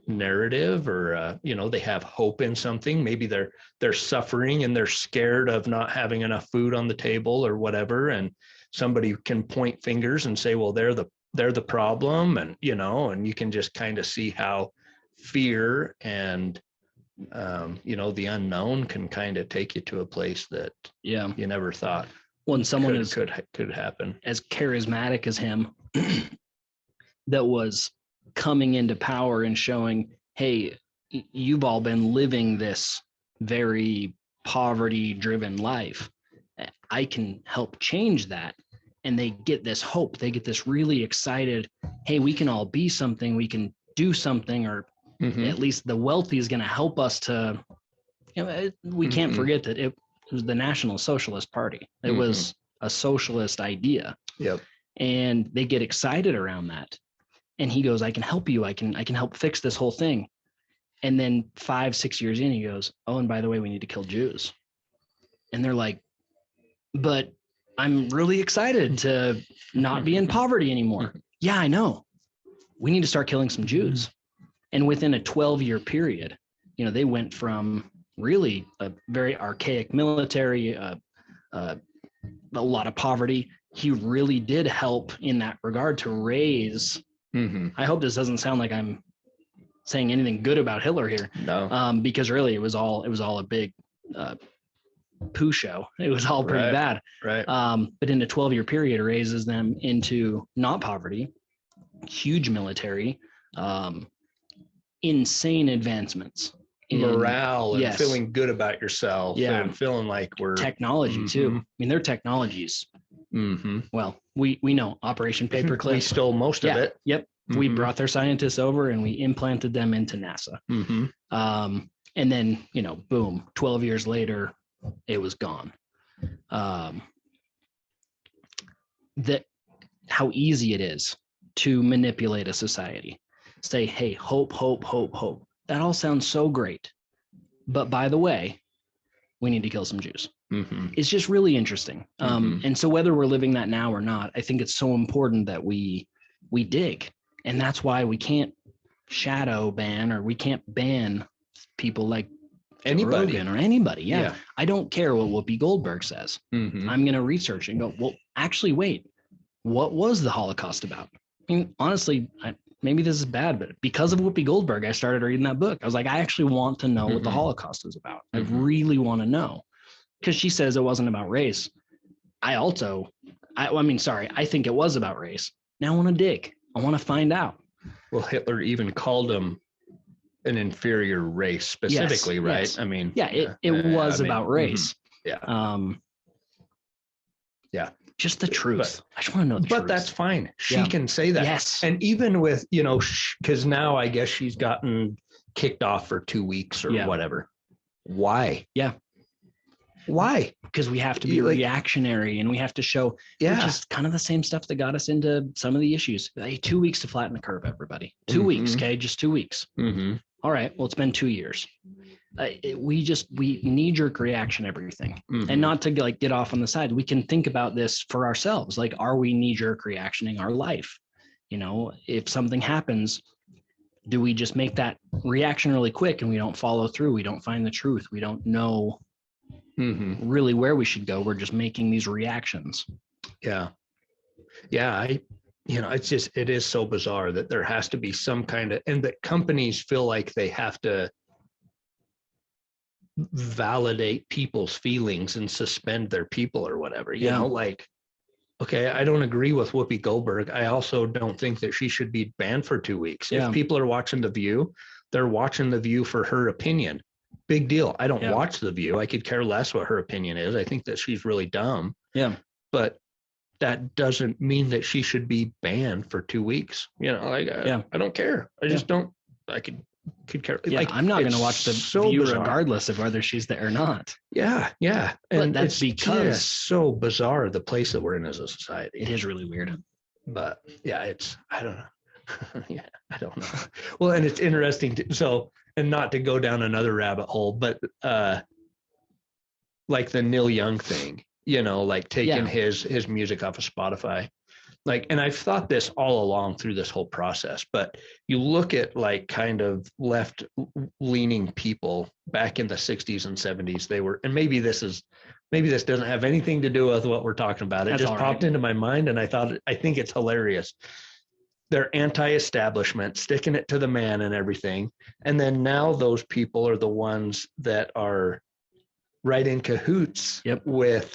narrative, or you know, they have hope in something. Maybe they're suffering and they're scared of not having enough food on the table or whatever, and somebody can point fingers and say, well, they're the problem, and you know, and you can just kind of see how fear and you know, the unknown can kind of take you to a place that Yeah. you never thought When someone could happen. as charismatic as him that was coming into power and showing, hey, you've all been living this very poverty driven life. I can help change that. And they get this hope. They get this really excited, hey, we can all be something, we can do something, or at least the wealthy is going to help us to, you know, we can't forget that it was the National Socialist Party. It was a socialist idea. Yep. And they get excited around that. And he goes, I can help you. I can help fix this whole thing. And then 5-6 years in, he goes, oh, and by the way, we need to kill Jews. And they're like, but I'm really excited to not be in poverty anymore. Yeah, I know. We need to start killing some Jews. And within a 12-year period, you know, they went from really a very archaic military, a lot of poverty. He really did help in that regard to raise. I hope this doesn't sound like I'm saying anything good about Hitler here. No. Because really it was all a big poo show. It was all pretty bad. Right. But in a 12-year period, raises them into not poverty, huge military, insane advancements. Morale and feeling good about yourself. Yeah. And feeling like we're technology too. I mean, their technologies. Well, we know Operation Paperclip. We stole most of it. Yep. We brought their scientists over and we implanted them into NASA. And then, you know, boom, 12 years later, it was gone. That how easy it is to manipulate a society. Say, hey, hope, hope, hope, hope. That all sounds so great. But by the way, we need to kill some Jews. It's just really interesting. And so whether we're living that now or not, I think it's so important that we dig. And that's why we can't shadow ban, or we can't ban people like anybody Rogan or anybody. Yeah. I don't care what Whoopi Goldberg says. I'm going to research and go, well, actually, wait, what was the Holocaust about? I mean, honestly, maybe this is bad, but because of Whoopi Goldberg, I started reading that book. I was like, I actually want to know what the Holocaust is about. I really want to know, because she says it wasn't about race. I think it was about race. Now I want to dig. I want to find out. Well, Hitler even called him an inferior race specifically, right? Yes. I mean, it was about race. Yeah. Just the truth. I just want to know the truth. But that's fine. She can say that. Yes. And even with, you know, because now I guess she's gotten kicked off for 2 weeks or whatever. Why? Yeah. Why? Because we have to be reactionary and we have to show, which is kind of the same stuff that got us into some of the issues. Hey, 2 weeks to flatten the curve, everybody. 2 weeks, okay? Just 2 weeks. All right, well, it's been 2 years. We knee-jerk reaction everything. And not to like get off on the side. We can think about this for ourselves. Like, are we knee-jerk reactioning our life? You know, if something happens, do we just make that reaction really quick and we don't follow through? We don't find the truth. We don't know really where we should go. We're just making these reactions. Yeah. it is so bizarre that there has to be some kind of, and that companies feel like they have to validate people's feelings and suspend their people or whatever, like, okay, I don't agree with Whoopi Goldberg. I also don't think that she should be banned for 2 weeks. Yeah. If people are watching The View, they're watching The View for her opinion. Big deal. I don't watch The View. I could care less what her opinion is. I think that she's really dumb. Yeah. But that doesn't mean that she should be banned for 2 weeks. I don't care. I just don't, I could care. Yeah, I'm not going to watch The View regardless of whether she's there or not. Yeah. And but that's it's because just so bizarre, the place that we're in as a society. It is really weird. But yeah, I don't know. Yeah, I don't know. Well, and it's interesting and not to go down another rabbit hole, but like the Neil Young thing, like taking his music off of Spotify. Like, and I've thought this all along through this whole process, but you look at like kind of left leaning people back in the 60s and 70s, they were, and maybe this doesn't have anything to do with what we're talking about. It just popped into my mind and I think it's hilarious. They're anti-establishment, sticking it to the man and everything. And then now those people are the ones that are right in cahoots with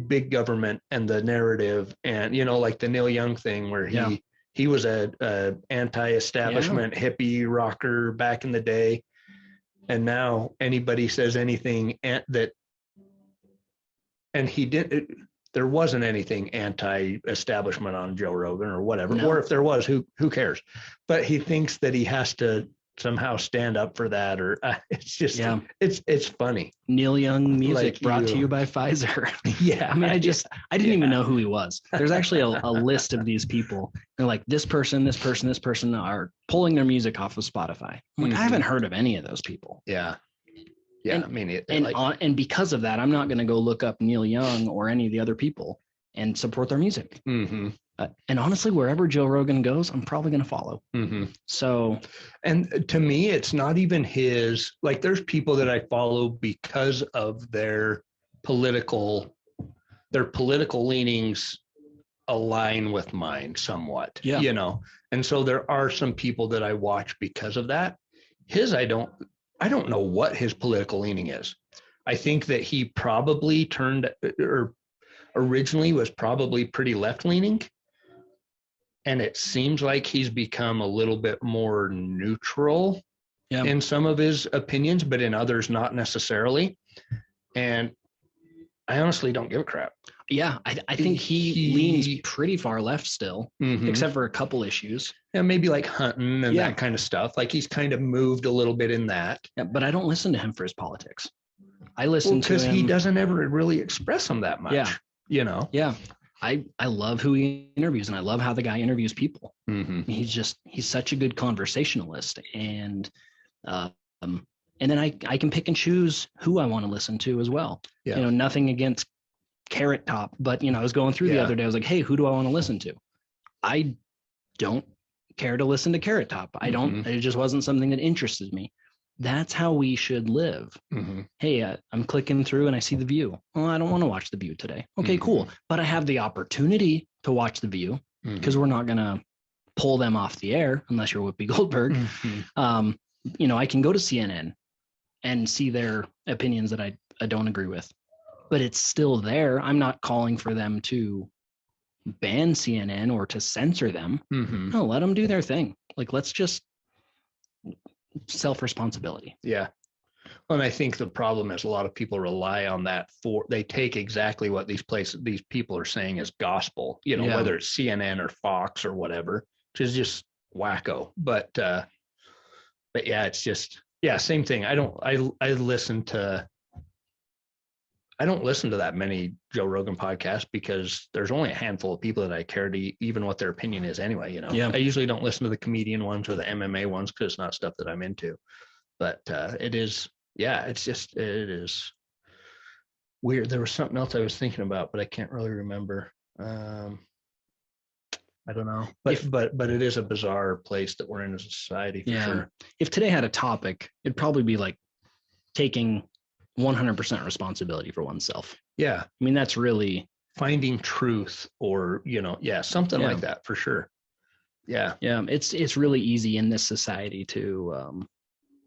big government and the narrative, and like the Neil Young thing where he was a anti-establishment hippie rocker back in the day, and now anybody says anything there wasn't anything anti-establishment on Joe Rogan or whatever, or if there was, who cares? But he thinks that he has to somehow stand up for that, or it's just it's funny. Neil Young music brought to you by Pfizer. Yeah, I mean, I didn't even know who he was. There's actually a list of these people. They're like, this person are pulling their music off of Spotify. I'm like, I haven't heard of any of those people. Yeah. And, I mean, and because of that, I'm not going to go look up Neil Young or any of the other people and support their music. Mm-hmm. And honestly, wherever Joe Rogan goes, I'm probably going to follow. Mm-hmm. So, and to me, it's not even his, like, there's people that I follow because of their political leanings align with mine somewhat, and so there are some people that I watch because of that. I don't know what his political leaning is. I think that he probably originally was probably pretty left leaning. And it seems like he's become a little bit more neutral in some of his opinions, but in others, not necessarily. And I honestly don't give a crap. Yeah, I think he leans pretty far left still, except for a couple issues. Yeah, maybe like hunting and that kind of stuff. Like he's kind of moved a little bit in that. Yeah, but I don't listen to him for his politics. I listen to him because he doesn't ever really express them that much. Yeah. Yeah. I love who he interviews, and I love how the guy interviews people. Mm-hmm. He's such a good conversationalist, and then I can pick and choose who I want to listen to as well. Yeah. Nothing against Carrot Top, but I was going through the other day. I was like, hey, who do I want to listen to? I don't care to listen to Carrot Top. I don't. It just wasn't something that interested me. That's how we should live. Mm-hmm. Hey, I'm clicking through and I see The View. Well, I don't want to watch The View today. Okay, cool. But I have the opportunity to watch The View because we're not going to pull them off the air unless you're Whoopi Goldberg. Mm-hmm. I can go to CNN and see their opinions that I don't agree with, but it's still there. I'm not calling for them to ban CNN or to censor them. Mm-hmm. No, let them do their thing. Like, let's just self-responsibility. Yeah. Well, and I think the problem is a lot of people rely on that they take exactly what these people are saying as gospel, whether it's CNN or Fox or whatever, which is just wacko. But yeah, it's just, same thing. I don't listen to that many Joe Rogan podcasts because there's only a handful of people that I care to even what their opinion is anyway. I usually don't listen to the comedian ones or the MMA ones because it's not stuff that I'm into. But it is weird. There was something else I was thinking about, but I can't really remember. I don't know. But it is a bizarre place that we're in as a society for sure. If today had a topic, it'd probably be like taking 100% responsibility for oneself. Yeah. I mean, that's really finding truth, or, yeah, something Yeah. like that for sure. Yeah. Yeah, it's really easy in this society to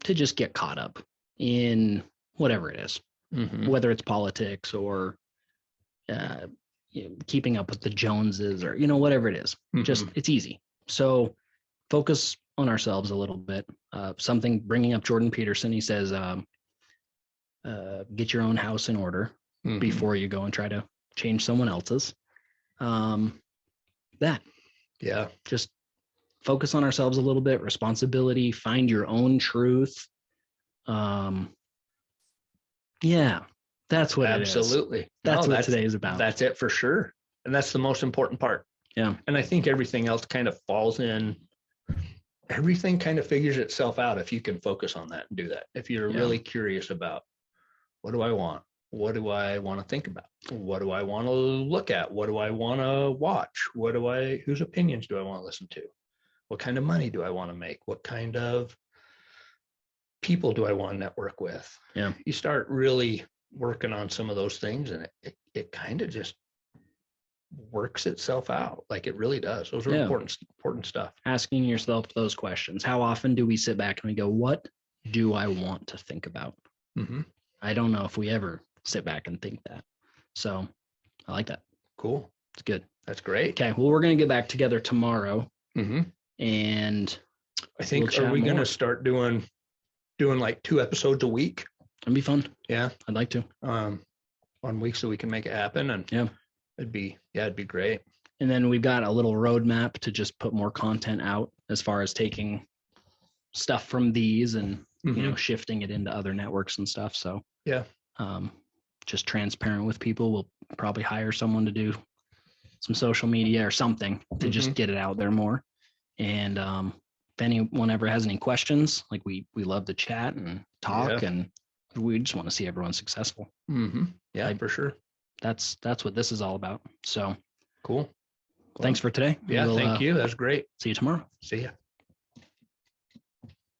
just get caught up in whatever it is, Mhm. whether it's politics or keeping up with the Joneses, or whatever it is. Just Mhm. it's easy. So focus on ourselves a little bit. Something bringing up Jordan Peterson, he says, get your own house in order Mhm. before you go and try to change someone else's. That Yeah. just focus on ourselves a little bit. Responsibility, find your own truth. Yeah, that's what it is. Absolutely. That's No, what today is about. That's it for sure. And that's the most important part. Yeah. And I think everything else kind of falls in. Everything kind of figures itself out if you can focus on that and do that. If you're Yeah. really curious about, what do I want? What do I want to think about? What do I want to look at? What do I want to watch? Whose opinions do I want to listen to? What kind of money do I want to make? What kind of people do I want to network with? Yeah. You start really working on some of those things, and it kind of just works itself out. Like it really does. Those are Yeah. important stuff. Asking yourself those questions. How often do we sit back and we go, what do I want to think about? Mhm. I don't know if we ever sit back and think that. So I like that. Cool. It's good. That's great. Okay. Well, we're going to get back together tomorrow, Mhm. and I think, We'll are chat we going more. to start doing like 2 episodes a week? it'll be fun. Yeah. I'd like to. On weeks, so we can make it happen. And Yeah. it'd be great. And then we've got a little roadmap to just put more content out as far as taking stuff from these and Mhm. shifting it into other networks and stuff. So Yeah. Just transparent with people. We'll probably hire someone to do some social media or something to just get it out there more. And if anyone ever has any questions, like we love to chat and talk, Yeah. and we just want to see everyone successful. Mhm. Yeah, for sure. That's what this is all about. So Cool. thanks for today. Yeah. We'll, Thank you. That's great. See you tomorrow. See ya.